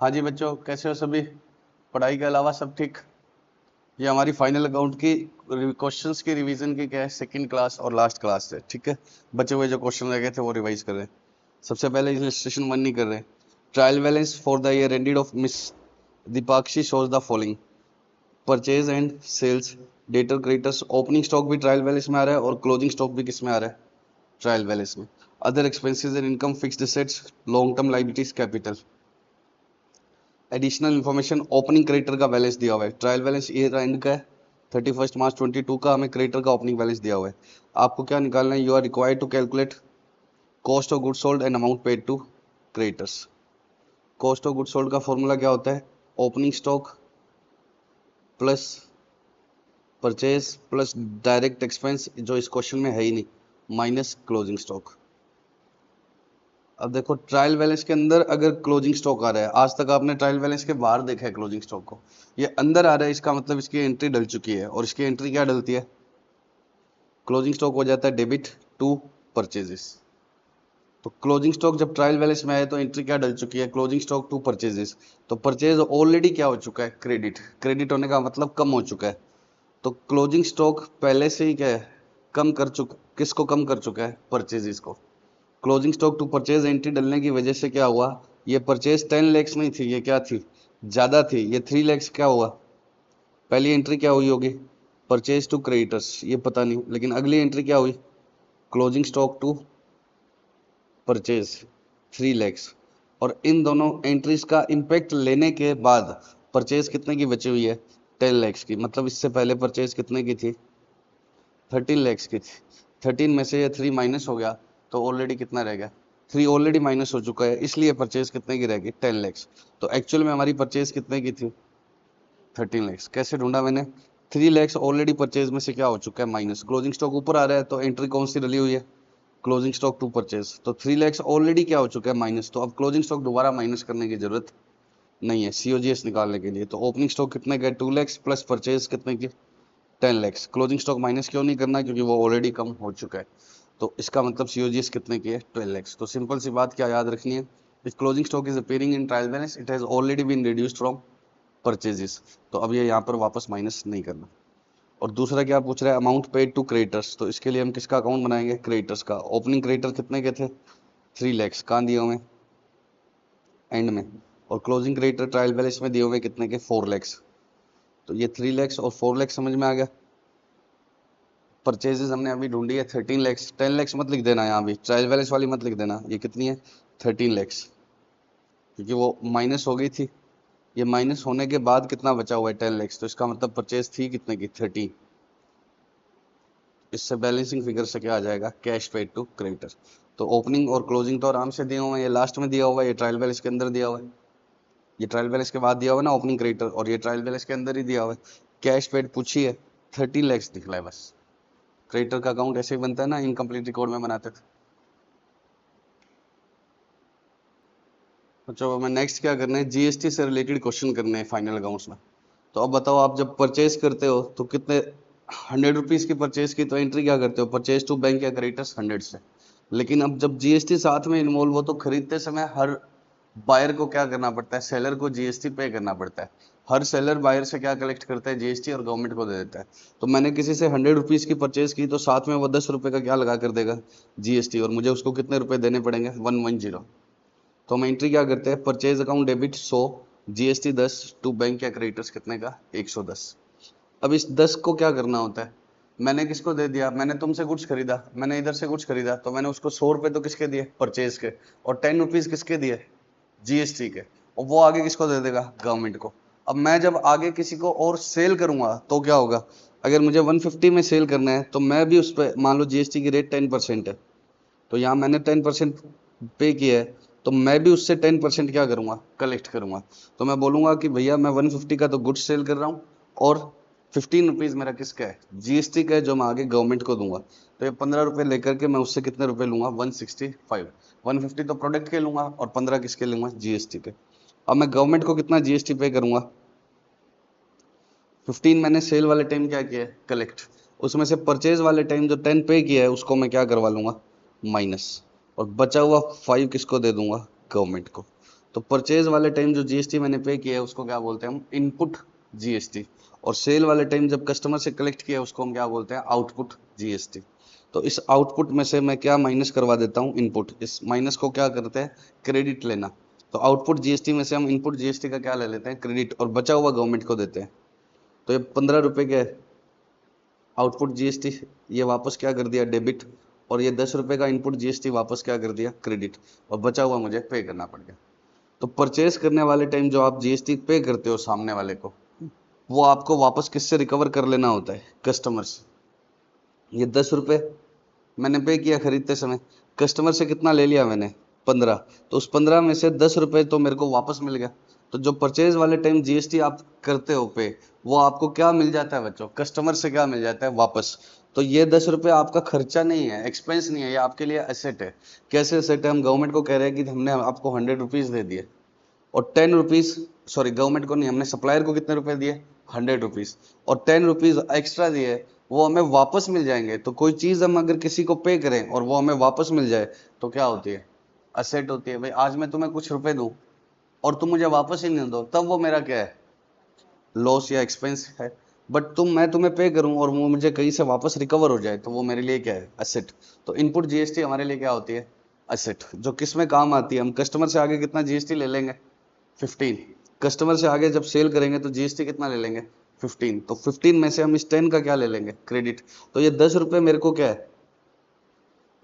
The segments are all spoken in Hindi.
हाँ जी बच्चों, कैसे हो सभी? पढ़ाई के अलावा सब ठीक? ये हमारी फाइनल अकाउंट की क्वेश्चंस की रिवीजन की क्या है, सेकंड क्लास और लास्ट क्लास है। ठीक है, बचे हुए जो क्वेश्चन रह गए थे वो रिवाइज कर रहे हैं। सबसे पहले इलस्ट्रेशन 1 नहीं कर रहे। Trial balance for the year ended of Miss Deepakshi shows the following: purchase and sales, debtor creditors. Opening stock भी ट्रायल बैलेंस में आ रहा है और क्लोजिंग स्टॉक भी किस में आ रहा है? ट्रायल बैलेंस में। Other expenses and income, fixed assets, long term liabilities, capital. Additional information, opening creditor का बैलेंस दिया हुआ है। ट्रायल बैलेंस ईयर एंड का है 31 मार्च 22 का, हमें क्रेडिटर का ओपनिंग बैलेंस दिया हुआ है। आपको क्या निकालना है? You are required to calculate cost of good sold and amount paid to creditors. Cost of good sold का फॉर्मूला क्या होता है? Opening stock plus purchase plus direct expense, जो इस क्वेश्चन में है ही नहीं, माइनस क्लोजिंग स्टॉक। अब देखो, ट्रायल बैलेंस के अंदर अगर क्लोजिंग स्टॉक आ रहा है, आज तक आपने ट्रायल बैलेंस के बाहर देखा है क्लोजिंग स्टॉक को, ये अंदर आ रहा है, इसका मतलब इसकी एंट्री डल चुकी है। और इसकी एंट्री क्या डलती है? क्लोजिंग स्टॉक हो जाता है डेबिट टू परचेजेस। तो क्लोजिंग स्टॉक जब ट्रायल बैलेंस में आए तो एंट्री क्या डल चुकी है? Closing stock to purchases. तो परचेज ऑलरेडी क्या हो चुका है? क्रेडिट। क्रेडिट होने का मतलब कम हो चुका है। तो क्लोजिंग स्टॉक पहले से ही क्या है? कम कर चुका, किसको कम कर चुका है? परचेजेस को। Closing stock to purchase entry डलने की वजह से क्या हुआ? ये परचेज 10 लैक्स नहीं थी, ये क्या थी? ज्यादा थी, ये 3 लैक्स क्या हुआ? पहली एंट्री क्या हुई होगी? परचेज टू क्रेडिटर्स, ये पता नहीं, लेकिन अगली एंट्री क्या हुई? Closing stock to purchase 3 lakhs. और इन दोनों एंट्रीज का इंपैक्ट लेने के बाद परचेज कितने की बची हुई है? 10 लैक्स की। मतलब इससे पहले परचेज कितने की थी? 13 लैक्स की थी। 13 में से ये 3 माइनस हो गया तो ऑलरेडी कितना रह गया? 3 ऑलरेडी माइनस हो चुका है, इसलिए परचेज कितने की रहेगी? 10 लैक्स। तो एक्चुअल में हमारी परचेज कितने की थी? 13 लैक्स। कैसे ढूंढा मैंने? 3 लैक्स ऑलरेडी परचेज में से क्या हो चुका है? माइनस। क्लोजिंग स्टॉक ऊपर आ रहा है तो एंट्री कौन सी डली हुई है? Closing stock to purchase. तो 3 लैक्स ऑलरेडी क्या हो चुका है? माइनस। तो अब क्लोजिंग स्टॉक दोबारा माइनस करने की जरूरत नहीं है सीओजीएस निकालने के लिए। तो ओपनिंग स्टॉक कितने का? 2 लैक्स प्लस परचेज कितने की? 10 लैक्स। क्लोजिंग स्टॉक माइनस क्यों नहीं करना? क्योंकि वो ऑलरेडी कम हो चुका है। तो इसका मतलब सीओजीएस कितने की है? 12 लैक्स। तो सिंपल सी बात क्या याद रखनी है? If closing stock is appearing in trial balance, it has already been reduced from purchases. तो अब ये यहाँ पर वापस माइनस नहीं करना। और दूसरा क्या पूछ रहा है? Amount paid to creditors. तो इसके लिए हम किसका अकाउंट बनाएंगे? क्रेडिटर्स का। ओपनिंग क्रेडिटर कितने के थे? 3 लैक्स। कहाँ दिए हुए? एंड में। और क्लोजिंग क्रेडिटर ट्रायल बैलेंस में दिए हुए कितने के? 4 लैक्स। तो ये 3 लैक्स और 4 लैक्स समझ में आ गया। परचेजेस हमने अभी ढूंढी है 13 लैक्स। 10 लैक्स मत लिख देना यहाँ भी, ट्रायल बैलेंस वाली मत लिख देना। ये कितनी है? 13 लैक्स, क्योंकि वो माइनस हो गई थी। ये माइनस होने के बाद कितना बचा हुआ है? 10 लैक्स। तो इसका मतलब परचेज थी कितने की? 13। इससे बैलेंसिंग फिगर से क्या आ जाएगा? Cash paid to creditor. तो ओपनिंग और क्लोजिंग तो आराम से दिए हुए हैं, ये लास्ट में दिया हुआ है, ये ट्रायल बैलेंस के अंदर दिया हुआ है। ये ट्रायल बैलेंस के बाद दिया हुआ है ना ओपनिंग क्रेडिटर, और ये ट्रायल बैलेंस के अंदर ही दिया हुआ है। कैश पेड पूछी है, 13 लैक्स निकला है बस। क्रेडिटर का अकाउंट ऐसे ही बनता है ना, इनकम्प्लीट रिकॉर्ड में बनाते थे। अच्छा, मैं नेक्स्ट क्या करना है? जीएसटी से रिलेटेड क्वेश्चन करने हैं फाइनल अकाउंट्स में। तो अब बताओ, आप जब परचेज करते हो तो कितने 100 रुपीज की परचेज की तो एंट्री क्या करते हो? परचेज टू बैंक या क्रेडिटर्स 100 से। लेकिन अब जब जीएसटी साथ में इन्वॉल्व हो तो खरीदते समय हर बायर को क्या करना पड़ता है? सेलर को जीएसटी पे करना पड़ता है। हर सेलर बायर से क्या कलेक्ट करता है? जीएसटी, और गवर्नमेंट को दे देता है। तो मैंने किसी से 100 रुपीज की परचेज की तो साथ में वो 10 रुपए का क्या लगा कर देगा? जीएसटी। और मुझे उसको कितने रुपए देने पड़ेंगे? 110। तो हम एंट्री क्या करते हैं? Purchase account debit 100, GST 10, to bank या क्रेडिटर्स कितने का? 110। अब इस 10 को क्या करना होता है? मैंने किसको दे दिया? मैंने तुमसे कुछ खरीदा, मैंने इधर से कुछ खरीदा, तो मैंने उसको 100 रुपए तो किसके दिए? परचेज के। और 10 रुपीज किसके दिए? जीएसटी के। और वो आगे किसको दे देगा? गवर्नमेंट को। अब मैं जब आगे किसी को और सेल करूंगा तो क्या होगा? अगर मुझे 150 में सेल करना है तो मैं भी उस पर, मान लो जीएसटी की रेट 10% है, तो यहाँ मैंने 10% पे किया है, तो मैं भी उससे 10% क्या करूंगा? कलेक्ट करूंगा। तो मैं बोलूंगा कि भैया मैं 150 का तो गुड्स सेल कर रहा हूँ, और 15 रुपीज मेरा किसका है? जीएसटी का है, जो मैं आगे गवर्नमेंट को दूंगा। तो ये 15 रुपए लेकर के मैं उससे कितने रुपए लूंगा? 165। 150 तो प्रोडक्ट के लूंगा और 15 किसके लूंगा? जीएसटी के। अब मैं गवर्नमेंट को कितना जीएसटी पे करूंगा? 15 मैंने सेल वाले टाइम क्या किया है? कलेक्ट। उसमें से परचेज वाले टाइम जो 10 पे किया है उसको मैं क्या करवा लूंगा? माइनस। और बचा हुआ 5 किसको दे दूंगा? गवर्नमेंट को। तो परचेज वाले टाइम जो जीएसटी मैंने पे किया है उसको क्या बोलते हैं हम, इनपुट जीएसटी। और सेल वाले टाइम जब कस्टमर से कलेक्ट किया उसको हम क्या बोलते हैं, आउटपुट जीएसटी। तो इस आउटपुट में से मैं क्या माइनस करवा देता हूँ, इनपुट। इस माइनस को क्या करते हैं, क्रेडिट लेना। तो आउटपुट जीएसटी में से हम इनपुट जीएसटी का क्या ले लेते हैं, क्रेडिट, और बचा हुआ गवर्नमेंट को देते हैं। तो ये 15 रुपए के आउटपुट जीएसटी, ये वापस क्या कर दिया, डेबिट। और ये 10 रुपए का इनपुट जीएसटी वापस क्या कर दिया, क्रेडिट। और बचा हुआ मुझे पे करना पड़ गया। तो परचेज करने वाले टाइम जो आप जीएसटी पे करते हो सामने वाले को, वो आपको वापस किससे रिकवर कर लेना होता है, कस्टमर से। ये 10 रुपए मैंने पे किया खरीदते समय, कस्टमर से कितना ले लिया मैंने, 15। तो उस 15 में से 10 रुपए तो मेरे को वापस मिल गया। तो जो परचेज वाले टाइम जीएसटी आप करते हो पे, वो आपको क्या मिल जाता है बच्चों, कस्टमर से क्या मिल जाता है, वापस। तो ये 10 रुपए आपका खर्चा नहीं है, एक्सपेंस नहीं है, ये आपके लिए एसेट है। कैसे एसेट है, हम गवर्नमेंट को कह रहे हैं कि हमने आपको 100 रुपीज दे दिए, और 10 रुपीज, सॉरी गवर्नमेंट को नहीं, हमने सप्लायर को कितने रुपए दिए, 100 रुपीज, और 10 रुपीज एक्स्ट्रा दिए, वो हमें वापस मिल जाएंगे। तो कोई चीज हम अगर किसी को पे करें और वो हमें वापस मिल जाए तो क्या होती है, असेट होती है। भाई आज मैं तुम्हें कुछ रुपए दूं और तुम मुझे वापस ही नहीं दो, तब वो मेरा क्या है, लॉस या एक्सपेंस है। बट मैं तुम्हें पे करूं और वो मुझे कहीं से वापस रिकवर हो जाए तो वो मेरे लिए क्या है, असेट। तो इनपुट जीएसटी हमारे लिए क्या होती है, असेट, जो किस में काम आती है। हम कस्टमर से आगे कितना जीएसटी ले लेंगे, 15। कस्टमर से आगे जब सेल करेंगे तो जीएसटी कितना ले लेंगे, 15। तो 15 में से हम इस 10 का क्या ले लेंगे, क्रेडिट। तो ये 10 रुपए मेरे को क्या है,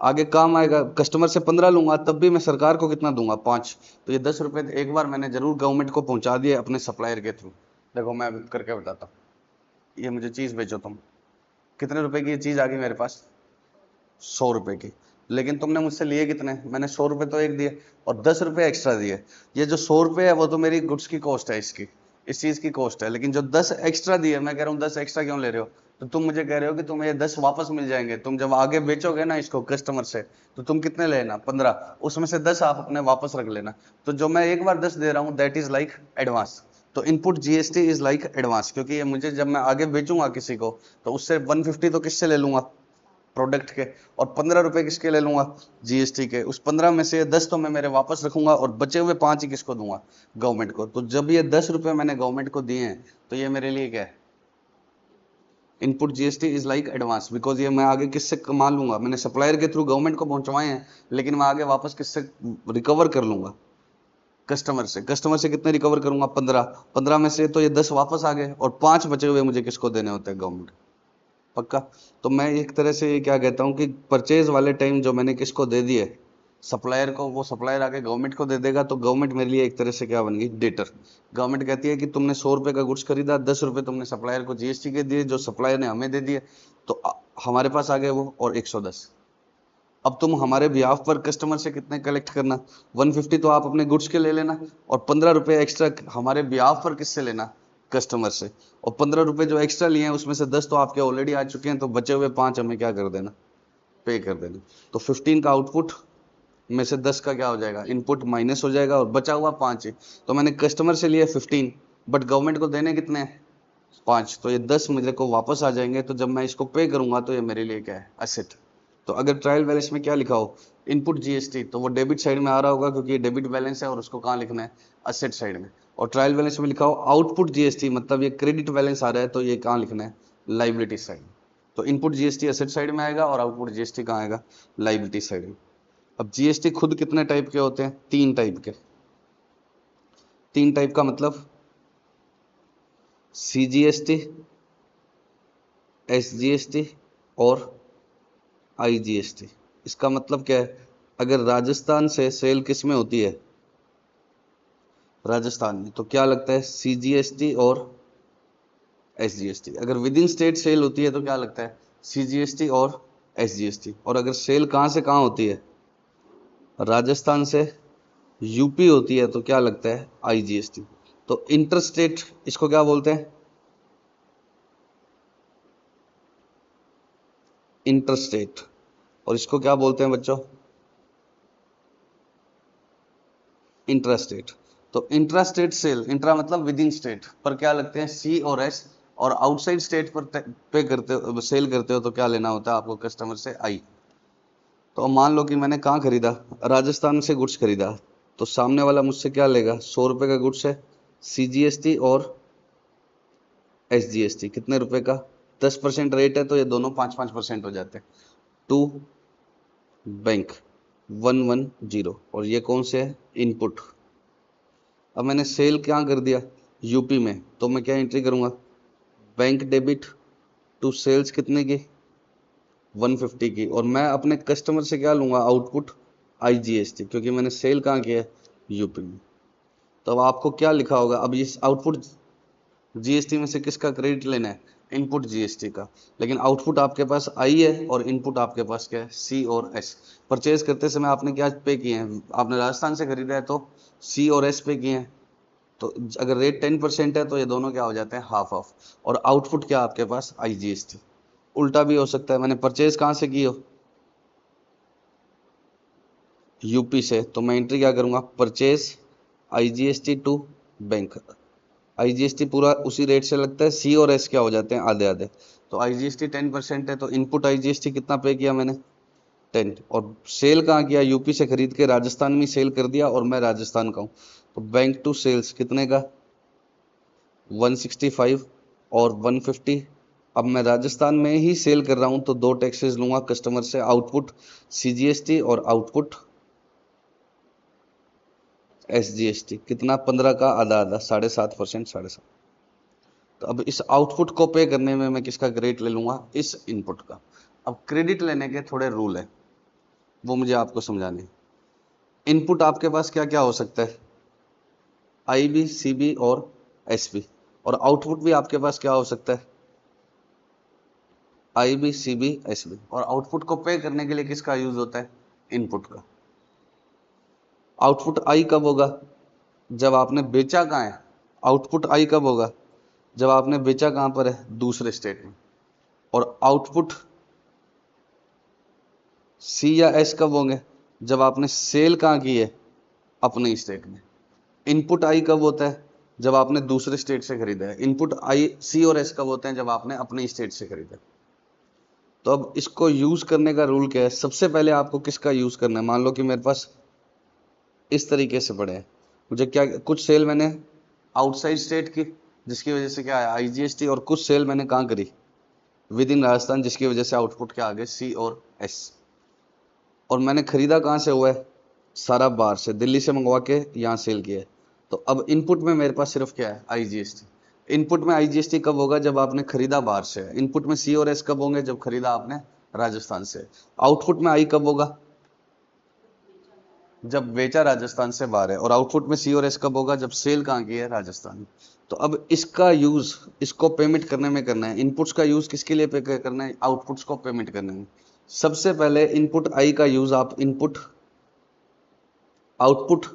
आगे काम आएगा। कस्टमर से 15 लूंगा तब भी मैं सरकार को कितना दूंगा, 5। तो ये 10 रुपए एक बार मैंने जरूर गवर्नमेंट को पहुंचा दिए अपने सप्लायर के थ्रू। देखो मैं अभी करके बताता हूँ। ये मुझे चीज बेचो तुम, कितने रुपए की ये चीज आ गई मेरे पास, 100 रुपए की। लेकिन तुमने मुझसे लिए कितने, मैंने 100 रुपए तो एक दिए और 10 रुपए एक्स्ट्रा दिए। ये जो 100 रुपए है वो तो मेरी गुड्स की कॉस्ट है, इसकी, इस चीज की कॉस्ट है। लेकिन जो 10 एक्स्ट्रा दिए, मैं कह रहा हूँ 10 एक्स्ट्रा क्यों ले रहे हो, तो तुम मुझे कह रहे हो कि तुम्हें ये 10 वापस मिल जाएंगे। तुम जब आगे बेचोगे ना इसको कस्टमर से, तो तुम कितने लेना, 15, उसमें से 10 आप अपने वापस रख लेना। तो जो मैं एक बार 10 दे रहा हूँ दैट इज लाइक एडवांस। तो input GST is like advance, क्योंकि ये मुझे जब मैं आगे बेचूंगा किसी को तो उससे 150 तो किससे ले लूंगा, प्रोडक्ट के, और 15 रुपए किसके ले लूंगा, जीएसटी के। उस 15 में से 10 तो मैं मेरे वापस रखूंगा और बचे हुए 5 ही किसको दूंगा, गवर्नमेंट को। तो जब ये 10 रुपए मैंने गवर्नमेंट को दिए हैं तो ये मेरे लिए क्या है, input GST is like advance, because ये मैं आगे किससे कमा लूंगा, मैंने सप्लायर के थ्रू गवर्नमेंट को पहुंचवाए हैं, लेकिन मैं आगे वापस किससे रिकवर कर लूंगा, कस्टमर से। कस्टमर से कितने रिकवर करूंगा, 15। 15 में से तो ये 10 वापस आ गए और 5 बचे हुए मुझे किसको देने होते हैं, गवर्नमेंट। पक्का। तो मैं एक तरह से ये क्या कहता हूँ कि परचेज वाले टाइम जो मैंने किसको दे दिए, सप्लायर को, वो सप्लायर आके गवर्नमेंट को दे देगा। तो गवर्नमेंट मेरे लिए एक तरह से क्या बन गई, डेटर। गवर्नमेंट कहती है कि तुमने 100 रुपए का गुड्स खरीदा, 10 रुपए तुमने सप्लायर को जीएसटी के दिए, जो सप्लायर ने हमें दे दिए, तो हमारे पास आ गए वो, और 110। अब तुम हमारे बिहाफ पर कस्टमर से कितने कलेक्ट करना, 150 तो आप अपने गुड्स के ले लेना, और 15 रुपए एक्स्ट्रा हमारे बिहाफ पर किससे लेना, कस्टमर से। और 15 रुपए जो एक्स्ट्रा लिए हैं उसमें से 10 तो आपके ऑलरेडी आ चुके हैं, तो बचे हुए 5 हमें क्या कर देना, पे कर देना। तो 15 का आउटपुट में से 10 का क्या हो जाएगा, इनपुट माइनस हो जाएगा, और बचा हुआ 5 है। तो मैंने कस्टमर से लिए 15, बट गवर्नमेंट को देने कितने हैं, 5। तो ये 10 मुझे को वापस आ जाएंगे। तो जब मैं इसको पे करूंगा तो ये मेरे लिए क्या है, असेट। तो अगर ट्रायल बैलेंस में क्या लिखा हो, इनपुट जीएसटी, तो वो डेबिट साइड में आ रहा होगा, क्योंकि ये डेबिट बैलेंस है, और उसको कहाँ लिखना है, असेट साइड में। और ट्रायल बैलेंस में लिखा हो आउटपुट जीएसटी, मतलब ये क्रेडिट बैलेंस आ रहा है, तो ये कहाँ लिखना है, लाइबिलिटी साइड में। तो इनपुट जीएसटी असेट साइड में आएगा और आउटपुट जीएसटी कहाँ आएगा, लाइबिलिटी साइड में। अब जीएसटी खुद कितने टाइप के होते हैं, 3 टाइप के। 3 टाइप का मतलब सीजीएसटी, एसजीएसटी और आईजीएसटी। इसका मतलब क्या है, अगर राजस्थान से सेल किस में होती है, राजस्थान में, तो क्या लगता है, सीजीएसटी और एसजीएसटी। अगर विद इन स्टेट सेल होती है तो क्या लगता है, सीजीएसटी और एसजीएसटी। और अगर सेल कहाँ से कहाँ होती है, राजस्थान से यूपी होती है, तो क्या लगता है, आईजीएसटी। तो इंटर स्टेट इसको क्या बोलते हैं, इंटर स्टेट। और इसको क्या बोलते हैं बच्चों, इंट्रा स्टेट। तो इंट्रा स्टेट सेल, इंट्रा मतलब विद इन स्टेट, पर क्या लगते हैं, सी और एस। और आउटसाइड स्टेट पर पे करते हो, सेल करते हो, तो क्या लेना होता है आपको कस्टमर से, आई। तो अब मान लो कि मैंने कहाँ खरीदा, राजस्थान से गुड्स खरीदा, तो सामने वाला मुझसे क्या लेगा, 100 रुपए का गुड्स है, CGST और SGST कितने रुपए का, 10% रेट है, तो ये दोनों 5-5% हो जाते हैं। टू बैंक 110, और ये कौन से है, इनपुट। अब मैंने सेल क्या कर दिया, यूपी में, तो मैं क्या एंट्री करूंगा, बैंक डेबिट टू सेल्स कितने की, 150 की, और मैं अपने कस्टमर से क्या लूंगा, आउटपुट IGST, क्योंकि मैंने सेल कहाँ किया है, यूपी में। तो अब आपको क्या लिखा होगा, अब इस आउटपुट GST में से किसका क्रेडिट लेना है, इनपुट GST का, लेकिन आउटपुट आपके पास आई है और इनपुट आपके पास क्या है, C और S। परचेज करते समय आपने क्या पे किए हैं, आपने राजस्थान से खरीदा है तो C और S पे किए हैं, तो अगर रेट 10% है तो ये दोनों क्या हो जाते हैं, हाफ ऑफ, और आउटपुट क्या आपके पास, IGST। उल्टा भी हो सकता है, मैंने परचेज कहाँ से की हो, यूपी से, तो मैं एंट्री क्या करूंगा, purchase IGST to bank. IGST पूरा उसी रेट से लगता है, C और S क्या हो जाते हैं, आधे आधे। तो IGST 10% है, तो इनपुट IGST कितना पे किया मैंने, 10, और सेल कहाँ किया, यूपी से खरीद के राजस्थान में सेल कर दिया, और मैं राजस्थान का हूँ, तो बैंक टू सेल्स कितने का, 165 और 150। अब मैं राजस्थान में ही सेल कर रहा हूँ, तो दो टैक्सेस लूंगा कस्टमर से, आउटपुट CGST और आउटपुट SGST, कितना, 15 का आधा आधा, 7.5%, 7.5। तो अब इस आउटपुट को पे करने में मैं किसका क्रेडिट ले लूंगा, इस इनपुट का। अब क्रेडिट लेने के थोड़े रूल है, वो मुझे आपको समझाने। इनपुट आपके पास क्या क्या हो सकता है, IB, CB और SB, और आउटपुट भी आपके पास क्या हो सकता है, IB, CB, SB, और आउटपुट को पे करने के लिए किसका यूज होता है, इनपुट का। आउटपुट आई कब होगा, जब आपने बेचा कहाँ है, आउटपुट आई कब होगा, जब आपने बेचा कहाँ पर है, दूसरे स्टेट में। और आउटपुट C या S कब होंगे, जब आपने सेल कहाँ की है, अपने स्टेट में। इनपुट आई कब होता है, जब आपने दूसरे स्टेट से खरीदा है। इनपुट आई, C और S कब होते हैं, जब आपने अपने स्टेट से खरीदा है। तो अब इसको यूज करने का रूल क्या है, सबसे पहले आपको किसका यूज करना है, मान लो कि मेरे पास इस तरीके से पड़े हैं, मुझे क्या, कुछ सेल मैंने आउटसाइड स्टेट की, जिसकी वजह से क्या है, IGST, और कुछ सेल मैंने कहाँ करी, विद इन राजस्थान, जिसकी वजह से आउटपुट क्या आ गए, C और S। और मैंने खरीदा कहाँ से हुआ है, सारा बाहर से, दिल्ली से मंगवा के यहाँ सेल किया है। तो अब इनपुट में मेरे पास सिर्फ क्या है, IGST। इनपुट में IGST कब होगा, जब आपने खरीदा बाहर से। इनपुट में C और S कब होंगे, जब खरीदा आपने राजस्थान से। आउटपुट में आई कब होगा, जब बेचा राजस्थान से बाहर है। और आउटपुट में C और S कब होगा, जब सेल कहाँ की है, राजस्थान में। तो अब इसका यूज, इसको पेमेंट करने में करना है। इनपुट्स का यूज किसके लिए पे करना है, आउटपुट्स को पेमेंट करने में। सबसे पहले इनपुट आई का यूज आप इनपुट आउटपुट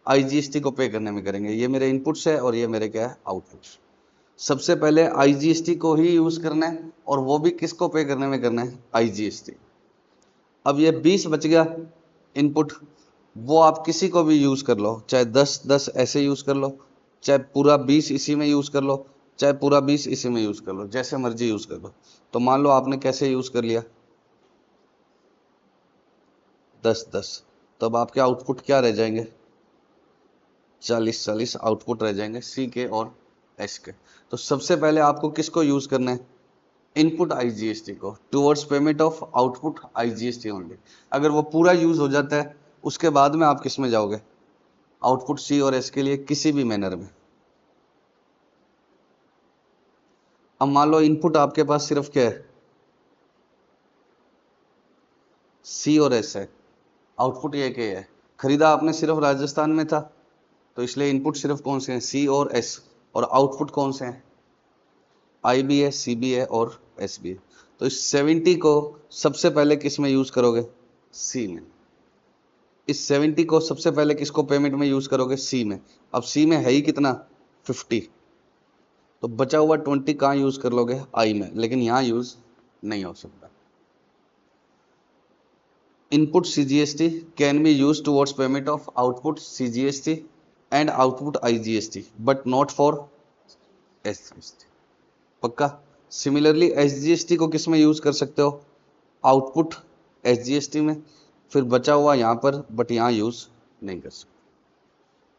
IGST को पे करने में करेंगे। ये मेरे इनपुट्स है और ये मेरे क्या है, आउटपुट्स। सबसे पहले IGST को ही यूज करना है, और वो भी किसको पे करने में करना है, IGST। अब ये 20 बच गया इनपुट, वो आप किसी को भी यूज कर लो, चाहे 10-10 ऐसे यूज कर लो, चाहे पूरा 20 इसी में यूज कर लो, चाहे पूरा 20 इसी में यूज कर लो, जैसे मर्जी यूज कर लो। तो मान लो आपने कैसे यूज कर लिया, 10-10, तो अब आपके आउटपुट क्या रह जाएंगे, 40-40 आउटपुट रह जाएंगे, C के और S के। तो सबसे पहले आपको किसको यूज करना है, इनपुट IGST को, towards payment of output IGST only. अगर वो पूरा यूज हो जाता है, उसके बाद में आप किस में जाओगे, आउटपुट C और S के लिए किसी भी मैनर में। अब मान लो इनपुट आपके पास सिर्फ क्या है, C और S है, आउटपुट ये क्या है, खरीदा आपने सिर्फ राजस्थान में था, तो इसलिए इनपुट सिर्फ कौन से हैं, C और S, और आउटपुट कौन से हैं, IB है, CB है और SB है। तो इस 70 को सबसे पहले किस में यूज करोगे, C में। इस 70 को सबसे पहले किसको पेमेंट में यूज करोगे, C में। अब C में है ही कितना, 50, तो बचा हुआ 20 कहाँ यूज कर लोगे, I में, लेकिन यहाँ यूज नहीं हो सकता। Input CGST can be use towards payment of output CGST and output IGST, but not for SGST। पक्का। सिमिलरली SGST को किस में यूज कर सकते हो, आउटपुट SGST में, फिर बचा हुआ यहाँ पर, बट यहाँ यूज नहीं कर सकते।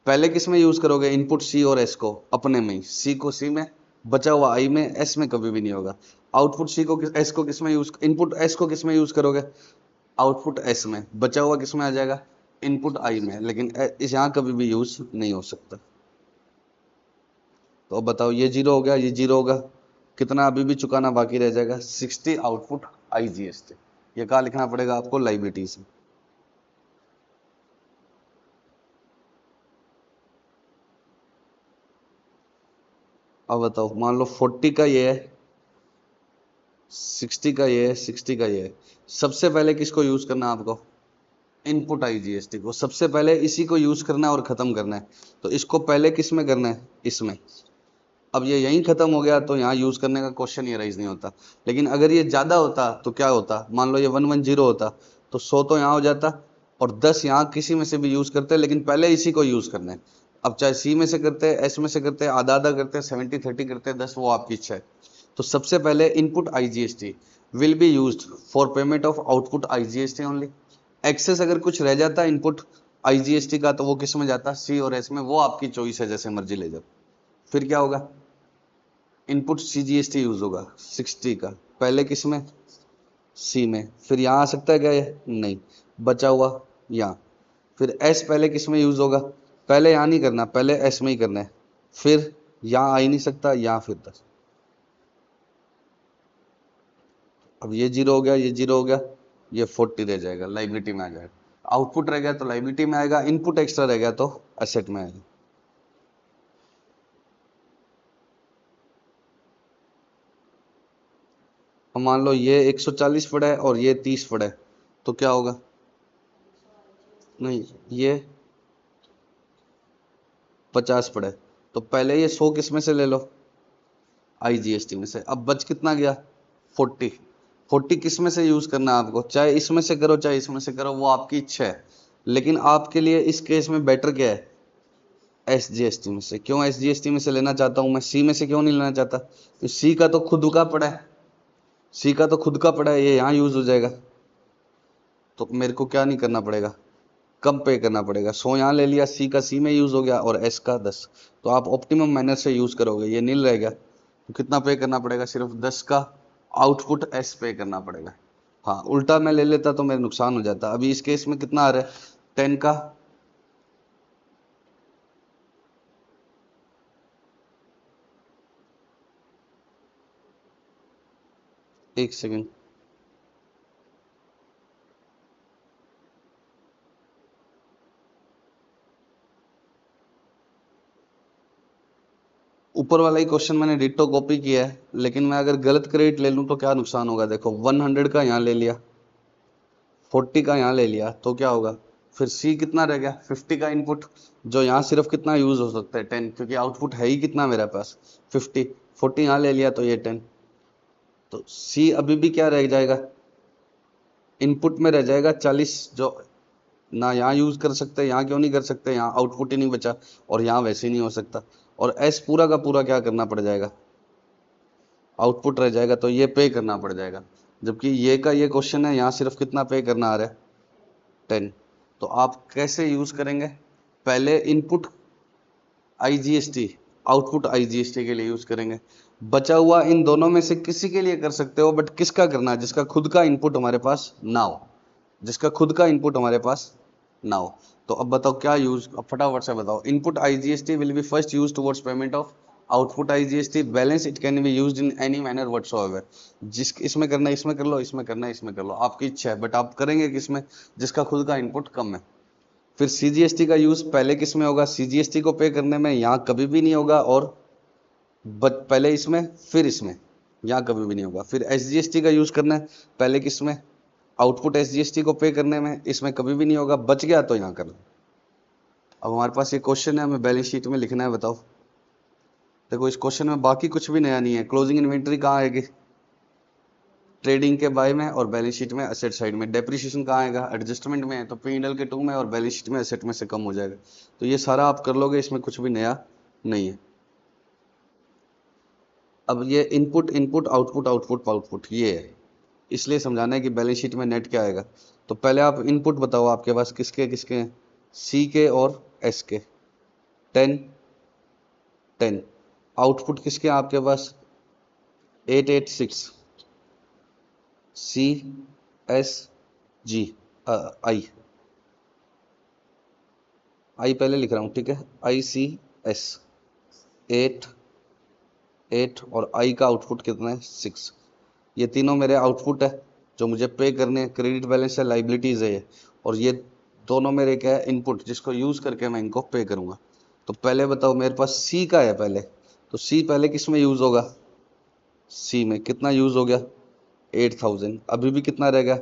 पहले किस में यूज करोगे, इनपुट सी और एस को अपने में ही, सी को सी में, बचा हुआ आई में, एस में कभी भी नहीं होगा। आउटपुट सी को एस को किस में यूज, इनपुट एस को किस में यूज करोगे, आउटपुट एस में, बचा हुआ किस में आ जाएगा, इनपुट आई में, लेकिन इस यहाँ कभी भी यूज नहीं हो सकता। तो अब बताओ, ये जीरो हो गया, ये जीरो होगा, कितना अभी भी चुकाना बाकी रह जाएगा, 60 आउटपुट आईजीएसटी। ये कहाँ लिखना पड़ेगा आपको, लाइबिलिटीज में। अब बताओ, मान लो 40 का ये है, 60 का ये है, 60 का ये है, सबसे पहले किसको यूज करना है आपको, इनपुट आईजीएसटी को। सबसे पहले इसी को यूज करना है और खत्म करना है। तो इसको पहले किस में करना है, इसमें। अब ये यहीं खत्म हो गया तो यहाँ यूज करने का क्वेश्चन ही राइज नहीं होता। लेकिन अगर ये ज्यादा होता तो क्या होता, मान लो ये 110 होता तो 100 तो यहाँ हो जाता और 10 यहाँ किसी में से भी यूज करते, लेकिन पहले इसी को यूज करना है। अब चाहे सी में से करते हैं, एस में से करते हैं, आधा आधा करते हैं, 70-30 करते हैं, 10, वो आपकी इच्छा है। तो सबसे पहले input IGST will be used for payment of output IGST only. Excess अगर कुछ रह जाता इनपुट आईजीएसटी का तो वो किस में जाता, सी और एस में, वो आपकी चॉइस है, जैसे मर्जी ले जाओ। फिर क्या होगा, इनपुट सीजीएसटी यूज होगा 60 का, पहले किस में, सी में, फिर यहाँ आ सकता है क्या ये, नहीं, बचा हुआ यहाँ। फिर एस पहले किस में यूज होगा, पहले यहाँ नहीं करना, पहले एस में ही करना है, फिर यहाँ आ ही नहीं सकता, यहाँ फिर 10। अब ये जीरो हो गया, ये जीरो हो गया, ये 40 रह जाएगा, लाइबिलिटी में आ जाएगा। आउटपुट रह गया तो लाइबिलिटी में आएगा, इनपुट एक्स्ट्रा रह गया तो एसेट में आएगा। अब मान लो ये 140 पड़ा है और ये 30 पड़ा है, तो क्या होगा, नहीं ये 50 पड़ा है, तो पहले ये 100 किस में से ले लो, आईजीएसटी में से। अब बच कितना गया, 40। 40 किस में से यूज करना है आपको, चाहे इसमें से करो चाहे इसमें से करो, वो आपकी इच्छा है। लेकिन आपके लिए इस केस में बेटर क्या है, एसजीएसटी में से। क्यों एसजीएसटी में से लेना चाहता हूं मैं, सी में से क्यों नहीं लेना चाहता, तो सी का तो खुद का पड़ा है, सी का तो खुद का पड़ा है, ये यहाँ यूज हो जाएगा। तो मेरे को क्या नहीं करना पड़ेगा, कम पे करना पड़ेगा। 100 यहाँ ले लिया, सी का सी में यूज हो गया और एस का 10। तो आप ऑप्टिमम मैनर से यूज करोगे, ये नील रहेगा तो कितना पे करना पड़ेगा, सिर्फ 10 का आउटपुट एस पे करना पड़ेगा। हाँ, उल्टा मैं ले लेता तो मेरे नुकसान हो जाता। अभी इस केस में कितना आ रहा है, 10 का, एक सेकेंड, ऊपर वाला ही क्वेश्चन मैंने डिट्टो कॉपी किया है, लेकिन मैं अगर गलत क्रेडिट ले लूं तो क्या नुकसान होगा। देखो 100 का यहाँ ले लिया, 40 का यहाँ ले लिया, तो क्या होगा, फिर सी कितना रह गया, 50 का इनपुट, जो यहाँ सिर्फ कितना यूज हो सकता है, 10, क्योंकि आउटपुट है ही कितना मेरे पास, 50। 40 यहाँ ले लिया तो ये 10, तो सी अभी भी क्या रह जाएगा, इनपुट में रह जाएगा 40, जो ना यहाँ यूज कर सकते, यहाँ क्यों नहीं कर सकते, यहाँ आउटपुट ही नहीं बचा, और यहाँ वैसे ही नहीं हो सकता। और एस पूरा का पूरा क्या करना पड़ जाएगा, आउटपुट रह जाएगा, तो ये पे करना पड़ जाएगा। जबकि ये का ये क्वेश्चन है, यहाँ सिर्फ कितना पे करना आ रहा है, 10। तो आप कैसे यूज करेंगे, पहले इनपुट आईजीएसटी, आउटपुट आईजीएसटी के लिए यूज करेंगे। बचा हुआ इन दोनों में से किसी के लिए कर सकते हो, बट किसका करना है, जिसका खुद का इनपुट हमारे पास ना हो, जिसका खुद का इनपुट हमारे पास ना हो। तो अब बताओ क्या यूज, अब फटाफट से बताओ। Input IGST will B first use towards payment of output IGST balance, it can be used in any manner whatsoever. जिस इसमें करना है इसमें कर लो, इसमें करना है इसमें कर लो, आपकी इच्छा है, बट आप करेंगे किसमें, जिसका खुद का इनपुट कम है। फिर सीजीएसटी का यूज पहले किस में होगा, सीजीएसटी को पे करने में, यहाँ कभी भी नहीं होगा, और पहले इसमें फिर इसमें, यहाँ कभी भी नहीं होगा। फिर एसजीएसटी का यूज करना है, पहले किस में, आउटपुट एसजीएसटी को पे करने में, इसमें कभी भी नहीं होगा, बच गया तो यहाँ कर लो। अब हमारे पास ये क्वेश्चन है, हमें बैलेंस शीट में लिखना है, बताओ। देखो इस क्वेश्चन में बाकी कुछ भी नया नहीं है। क्लोजिंग इन्वेंट्री कहाँ आएगी, ट्रेडिंग के बाय में, और बैलेंस शीट में एसेट साइड में। डेप्रिसिएशन कहाँ आएगा, एडजस्टमेंट में है, तो P&L के 2 में, और बैलेंस शीट में एसेट में से कम हो जाएगा। तो ये सारा आप कर लोगे, इसमें कुछ भी नया नहीं है। अब ये input input output output output ये है, इसलिए समझाना है कि बैलेंस शीट में नेट क्या आएगा। तो पहले आप इनपुट बताओ, आपके पास किसके किसके हैं, सी के और एस के। 10 10। आउटपुट किसके हैं आपके पास? 886 सी एस जी आई, आई पहले लिख रहा हूँ, ठीक है, आई सी एस 8 8 और आई का आउटपुट कितना है? 6। ये तीनों मेरे आउटपुट है जो मुझे पे करने हैं। क्रेडिट बैलेंस है, लाइबिलिटीज है ये, और ये दोनों मेरे क्या है? इनपुट, जिसको यूज करके मैं इनको पे करूंगा। तो पहले बताओ, मेरे पास सी का है पहले, तो सी पहले किस में यूज होगा? सी में कितना यूज हो गया? 8000। अभी भी कितना रह गया?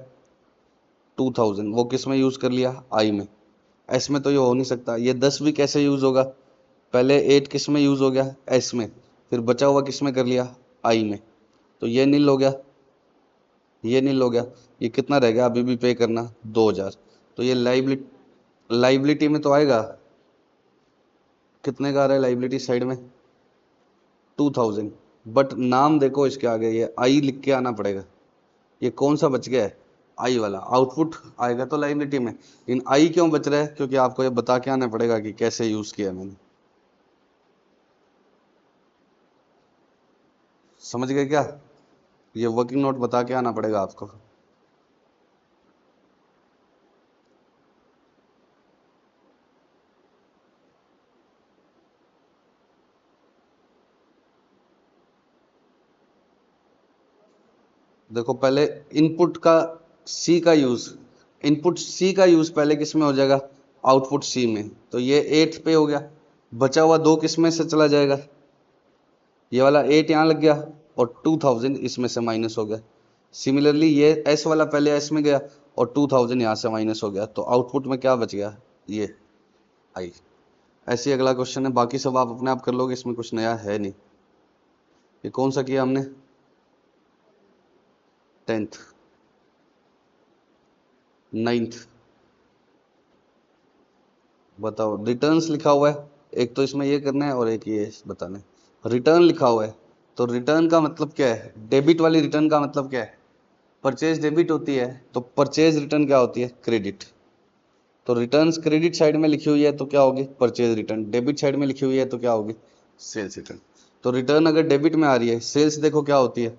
2000। वो किस में यूज कर लिया? आई में। एस में तो ये हो नहीं सकता। ये 10 भी कैसे यूज होगा? पहले 8 किस में यूज हो गया? एस में, फिर बचा हुआ किस में कर लिया? आई में। तो ये नील हो गया, ये नील हो गया। ये कितना रह गया अभी भी पे करना? 2000। तो ये लाइबिलिटी में तो आएगा। कितने का आ रहा है लाइबिलिटी साइड में? 2000। बट नाम देखो इसके आगे, ये आई लिख के आना पड़ेगा। ये कौन सा बच गया है? आई वाला। आउटपुट आएगा तो लाइबिलिटी में, लेकिन आई क्यों बच रहा है? क्योंकि आपको ये बता के आना पड़ेगा कि कैसे यूज किया मैंने। समझ गए क्या? ये वर्किंग नोट बता के आना पड़ेगा आपको। देखो पहले इनपुट का सी का यूज, इनपुट सी का यूज पहले किस में हो जाएगा? आउटपुट सी में। तो ये 8 पे हो गया, बचा हुआ 2 किस में से चला जाएगा? ये वाला 8 यहाँ लग गया और 2000 इसमें से माइनस हो गया। सिमिलरली ये एस वाला पहले एस में गया और 2000 यहाँ से माइनस हो गया। तो आउटपुट में क्या बच गया? ये आई। ऐसे ही अगला क्वेश्चन है, बाकी सब आप अपने आप कर लोगे, इसमें कुछ नया है नहीं। ये कौन सा किया हमने? 10th 9th। बताओ, रिटर्न्स लिखा हुआ है, एक तो इसमें ये करना है और एक ये बताना है। रिटर्न लिखा हुआ है, तो रिटर्न का मतलब क्या है? डेबिट वाली रिटर्न का मतलब क्या है? परचेज डेबिट होती है, तो परचेज रिटर्न क्या होती है? क्रेडिट। तो रिटर्न्स क्रेडिट साइड में लिखी हुई है तो क्या होगी? Purchase return. डेबिट साइड में लिखी हुई है तो क्या होगी? Sales return. तो रिटर्न अगर डेबिट में आ रही है, सेल्स देखो क्या होती है?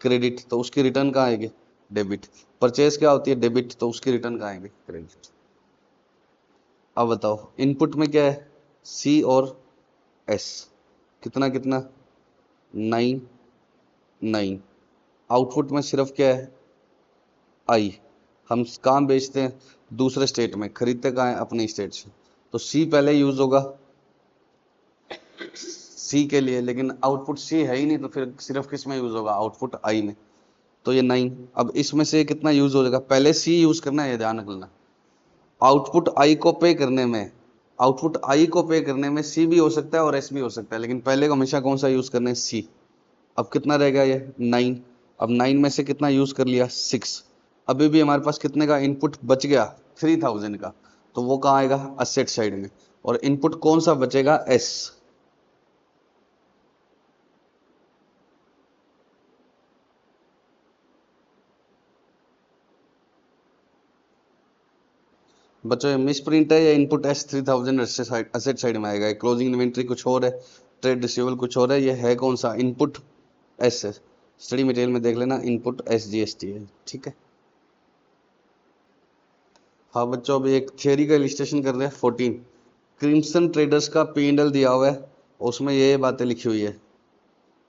क्रेडिट, तो उसकी रिटर्न कहाँ आएगी? डेबिट। परचेज क्या होती है? डेबिट, तो उसकी रिटर्न कहाँ आएगी? क्रेडिट। अब बताओ, इनपुट में क्या है? सी और एस। कितना कितना? 9 9। आउटपुट में सिर्फ क्या है? आई। हम कहाँ बेचते हैं? दूसरे स्टेट में। खरीदते कहाँ है? अपने स्टेट से। तो सी पहले यूज होगा सी के लिए, लेकिन आउटपुट सी है ही नहीं, तो फिर सिर्फ किस में यूज होगा? आउटपुट आई में। तो ये 9। अब इसमें से कितना यूज हो जाएगा? पहले सी यूज करना है, ये ध्यान रखना। आउटपुट आई को पे करने में, आउटपुट आई को पे करने में सी भी हो सकता है और एस भी हो सकता है, लेकिन पहले को हमेशा कौन सा यूज करना है? सी। अब कितना रह गया? ये 9। अब 9 में से कितना यूज कर लिया? 6। अभी भी हमारे पास कितने का इनपुट बच गया? 3000 का। तो वो कहाँ आएगा? असेट साइड में। और इनपुट कौन सा बचेगा? एस। बच्चों ये मिस प्रिंट है, या इनपुट एस 3000 असेट साइड में आएगा। क्लोजिंग इन्वेंट्री कुछ और है, ट्रेड रिसीवेबल कुछ और है, ये है कौन सा? इनपुट एस है। स्टडी मटेरियल में देख लेना, input S G S T है, ठीक है। हाँ बच्चों, अभी एक थियरी का इलिस्ट्रेशन कर रहे हैं। 14 क्रिम्सन ट्रेडर्स का P&L दिया हुआ है, उसमें ये बातें लिखी हुई है।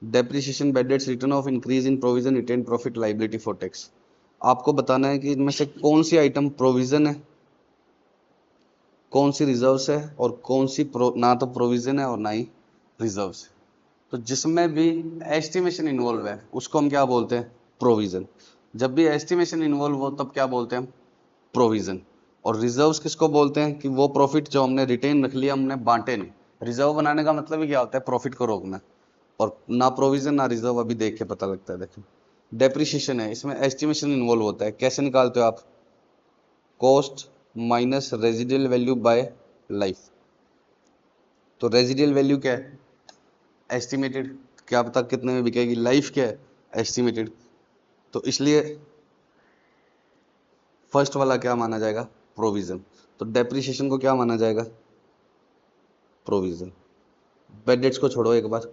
Depreciation, bad debts, return of increase in provision, retained profit, liability for tax. आपको बताना है कि इनमें से कौन सी आइटम प्रोविजन है, कौन सी रिजर्व्स है, और कौन सी ना तो प्रोविजन है और ना ही रिजर्व्स है। तो जिसमें भी एस्टिमेशन इन्वॉल्व है उसको हम क्या बोलते हैं? प्रोविजन। जब भी एस्टिमेशन इन्वॉल्व हो तब क्या बोलते हैं? प्रोविजन। और रिजर्व्स किसको बोलते हैं? कि वो प्रॉफिट जो हमने रिटेन रख लिया, हमने बांटे नहीं। रिजर्व बनाने का मतलब ही क्या होता है? प्रॉफिट को रोकना। और ना प्रोविजन ना रिजर्व अभी देख के पता लगता है। देखो, डेप्रिसिएशन है, इसमें एस्टिमेशन इन्वॉल्व होता है। कैसे निकालते हो आप? Cost minus residual value by life. तो रेजिडियल वैल्यू क्या है? एस्टिमेटेड। क्या पता कितने में बिकेगी। लाइफ क्या है? एस्टिमेटेड। तो इसलिए फर्स्ट वाला क्या माना जाएगा? प्रोविजन। तो डेप्रिसिएशन को क्या माना जाएगा? प्रोविजन। बैड डेट्स को छोड़ो एक बार।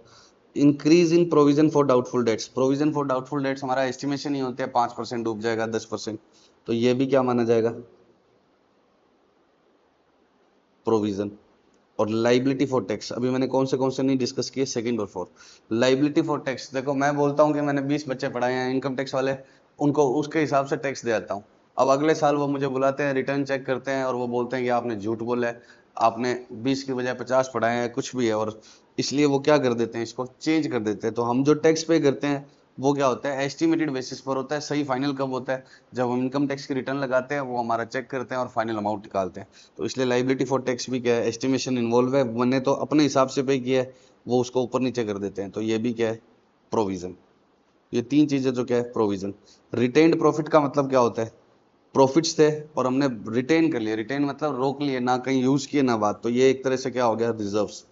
Increase in provision for doubtful debts, provision for doubtful debts हमारा एस्टिमेशन ही होते हैं 5% डूब जाएगा 10%, तो ये भी क्या माना जाएगा, प्रोविजन। और लाइबिलिटी फॉर टैक्स, अभी मैंने कौन से नहीं डिस्कस किए, सेकंड और फोर्थ। लाइबिलिटी फॉर टैक्स, देखो मैं बोलता हूँ कि मैंने 20 बच्चे पढ़ाए हैं इनकम टैक्स वाले, उनको उसके हिसाब से टैक्स दे आता हूँ। अब अगले साल वो मुझे बुलाते हैं, रिटर्न चेक करते हैं और वो बोलते हैं कि आपने झूठ बोला है, आपने 20 की बजाय 50 पढ़ाए हैं, कुछ भी है, और इसलिए वो क्या कर देते हैं, इसको चेंज कर देते हैं। तो हम जो टैक्स पे करते हैं वो क्या होता है, एस्टिमेटेड बेसिस पर होता है। सही फाइनल कब होता है, जब हम इनकम टैक्स की रिटर्न लगाते हैं, वो हमारा चेक करते हैं और फाइनल अमाउंट निकालते हैं। तो इसलिए लाइबिलिटी फॉर टैक्स भी क्या है, एस्टिमेशन इन्वॉल्व है। मैंने तो अपने हिसाब से पे किया है, वो उसको ऊपर नीचे कर देते हैं, तो ये भी क्या है, प्रोविजन। ये तीन चीजें जो क्या है, प्रोविजन। रिटेन्ड प्रॉफिट का मतलब क्या होता है, प्रॉफिट्स थे और हमने रिटेन कर लिया, रिटेन मतलब रोक लिए, ना कहीं यूज किए ना बात, तो ये एक तरह से क्या हो गया, रिजर्व्स।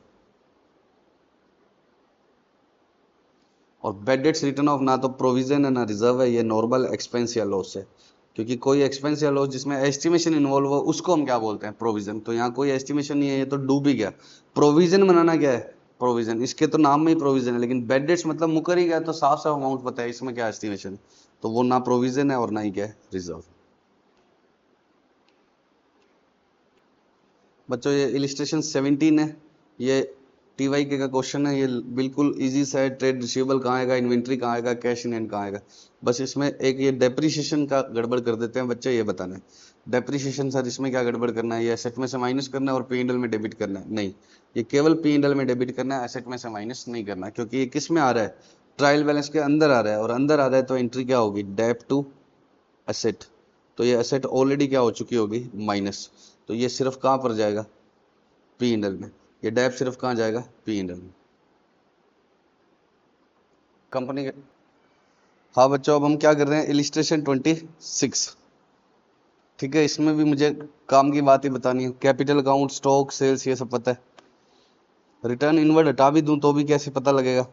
और बैड डेट्स रिटर्न ऑफ ना तो प्रोविजन है ना रिजर्व है, ये नॉर्मल एक्सपेंस या लॉस है। क्योंकि कोई एक्सपेंस या लॉस जिसमें एस्टिमेशन इन्वॉल्व हो उसको हम क्या बोलते हैं, प्रोविजन। तो यहाँ कोई एस्टिमेशन नहीं है, ये तो डूब ही गया। प्रोविजन बनाना क्या है, प्रोविजन, इसके तो नाम में ही प्रोविजन है, लेकिन बैड डेट्स मतलब मुकर ही गया, तो साफ साफ अमाउंट पता है, इसमें क्या एस्टिमेशन, तो वो ना प्रोविजन है और ना ही क्या है, रिजर्व। बच्चों ये इलिस्ट्रेशन 17 है, ये टीवाई के का क्वेश्चन है, ये बिल्कुल इजी सा है। ट्रेड रिसीवेबल कहाँ आएगा, इन्वेंट्री कहाँ आएगा, कैश इन हैंड कहाँ आएगा। बस इसमें एक ये डेप्रिसिएशन का गड़बड़ कर देते हैं बच्चे, ये बताना है। डेप्रिसिएशन सर इसमें क्या गड़बड़ करना है, ये एसेट में से माइनस करना है और पी एंड एल में डेबिट करना है, नहीं, ये केवल पी एंड एल में डेबिट करना है, एसेट में से माइनस नहीं करना, क्योंकि ये किस में आ रहा है, ट्रायल बैलेंस के अंदर आ रहा है, और अंदर आ रहा है तो एंट्री क्या होगी, डेप टू एसेट। तो ये एसेट ऑलरेडी क्या हो चुकी होगी, माइनस। तो ये सिर्फ कहाँ पर जाएगा, पी एंड एल में। ये डेप सिर्फ कहाँ जाएगा, पी एंड एल में, कंपनी के। हाँ बच्चों, अब हम क्या कर रहे हैं, इलिस्ट्रेशन 26। ठीक है, इसमें भी मुझे काम की बात ही बतानी है। कैपिटल अकाउंट, स्टॉक, सेल्स, ये सब पता है। रिटर्न इनवर्ड हटा भी दूं तो भी कैसे पता लगेगा,